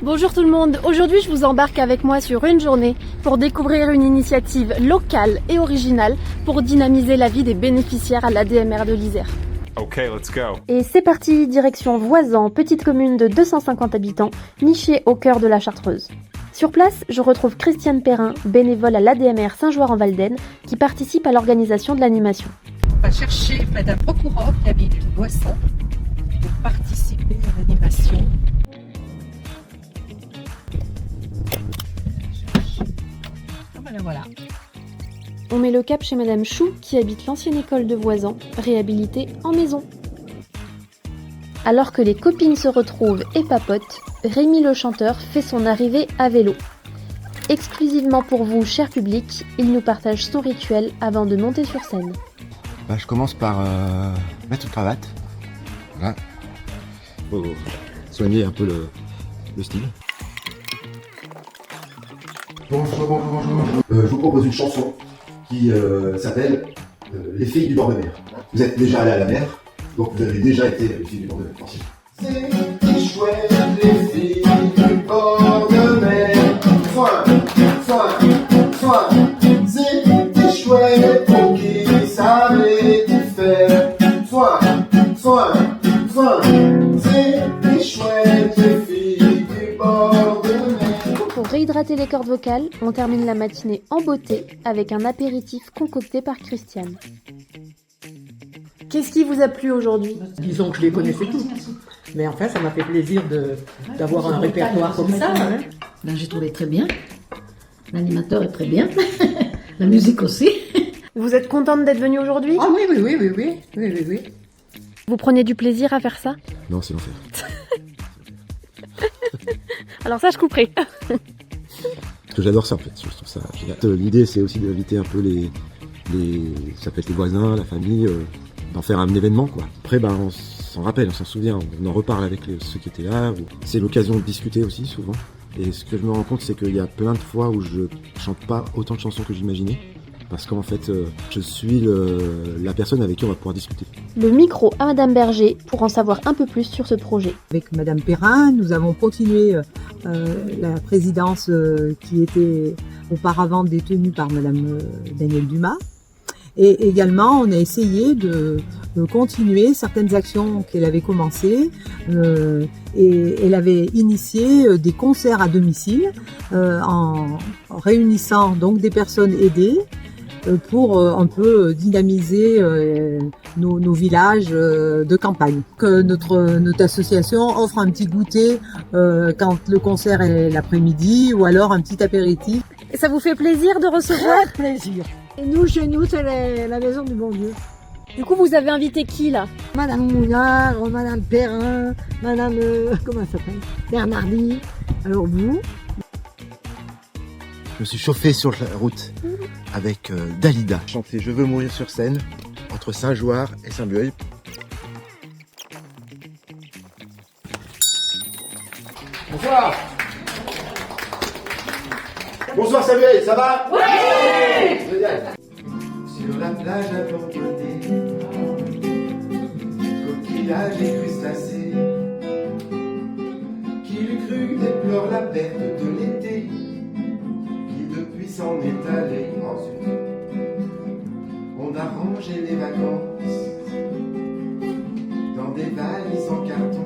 Bonjour tout le monde, aujourd'hui je vous embarque avec moi sur une journée pour découvrir une initiative locale et originale pour dynamiser la vie des bénéficiaires à l'ADMR de l'Isère. Ok, let's go. Et c'est parti, direction Voisan, petite commune de 250 habitants, nichée au cœur de la Chartreuse. Sur place, je retrouve Christiane Perrin, bénévole à l'ADMR Saint-Joire-en-Valdaine, qui participe à l'organisation de l'animation. On va chercher Madame Procourant qui habite Voisan pour participer à l'animation. Voilà. On met le cap chez Madame Chou, qui habite l'ancienne école de Voisan, réhabilitée en maison. Alors que les copines se retrouvent et papotent, Rémi le chanteur fait son arrivée à vélo. Exclusivement pour vous, cher public, il nous partage son rituel avant de monter sur scène. Je commence par mettre une cravate. Voilà. Pour soigner un peu le style. Bonjour. Je vous propose une chanson qui s'appelle Les filles du bord de mer. Vous êtes déjà allé à la mer, donc vous avez déjà été les filles du bord de mer. Merci. C'est chouette, les filles du bord de mer. Soin. C'est chouette pour qui savait tout faire. Soin. C'est chouette, les filles du bord de mer. Pour réhydrater les cordes vocales, on termine la matinée en beauté avec un apéritif concocté par Christiane. Qu'est-ce qui vous a plu aujourd'hui ? Disons que je les connaissais tous. Mais enfin, ça m'a fait plaisir d'avoir un répertoire comme ça. Hein. Ben, j'ai trouvé très bien. L'animateur est très bien. La musique aussi. Vous êtes contente d'être venue aujourd'hui ? Ah oui. Vous prenez du plaisir à faire ça ? Non, c'est l'enfer. Alors ça, je couperai. Parce que j'adore ça en fait, je trouve ça génial. L'idée c'est aussi d'inviter un peu ça peut être les voisins, la famille, d'en faire un événement quoi. Après on s'en rappelle, on s'en souvient, on en reparle avec ceux qui étaient là. C'est l'occasion de discuter aussi souvent. Et ce que je me rends compte c'est qu'il y a plein de fois où je chante pas autant de chansons que j'imaginais. Parce qu'en fait, je suis la personne avec qui on va pouvoir discuter. Le micro à Madame Berger pour en savoir un peu plus sur ce projet. Avec Madame Perrin, nous avons continué la présidence qui était auparavant détenue par Madame Danielle Dumas. Et également, on a essayé de continuer certaines actions qu'elle avait commencées. Et elle avait initié des concerts à domicile en réunissant donc des personnes aidées pour un peu dynamiser nos villages de campagne. Que notre association offre un petit goûter quand le concert est l'après-midi ou alors un petit apéritif. Et ça vous fait plaisir de recevoir ? Plaisir. Et nous, chez nous, c'est la maison du bon Dieu. Du coup, vous avez invité qui là ? Madame Moulard, Madame Perrin, Madame, comment elle s'appelle ? Bernardi. Alors vous ? Je me suis chauffé sur la route avec Dalida. Chanter Je veux mourir sur scène entre Saint-Joire et Saint-Bueil. Bonsoir. Bonsoir Samuel, ça va ? Oui. Génial. Sur la plage abandonnée, coquillages et crustacés, qui l'eût cru déplore la perte de l'été, qui depuis s'en est allé en zut. On a rangé les vacances dans des valises en carton.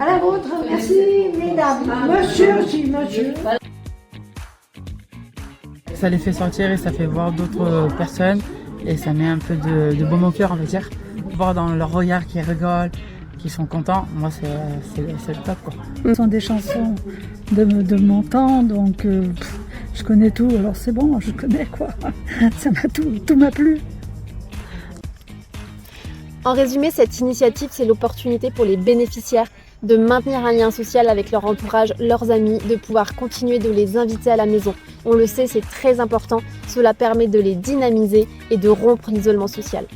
À la vôtre, merci, mesdames. Monsieur aussi, monsieur. Ça les fait sortir et ça fait voir d'autres personnes et ça met un peu de baume au cœur, on va dire. Voir dans leur regard qu'ils rigolent, qu'ils sont contents, moi c'est le top quoi. Ce sont des chansons de mon temps, donc je connais tout, alors c'est bon, je connais quoi. Ça m'a tout m'a plu. En résumé, cette initiative, c'est l'opportunité pour les bénéficiaires de maintenir un lien social avec leur entourage, leurs amis, de pouvoir continuer de les inviter à la maison. On le sait, c'est très important. Cela permet de les dynamiser et de rompre l'isolement social.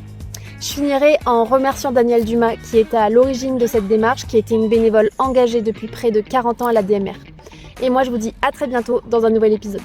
Je finirai en remerciant Danielle Dumas qui était à l'origine de cette démarche, qui était une bénévole engagée depuis près de 40 ans à la l'ADMR. Et moi, je vous dis à très bientôt dans un nouvel épisode.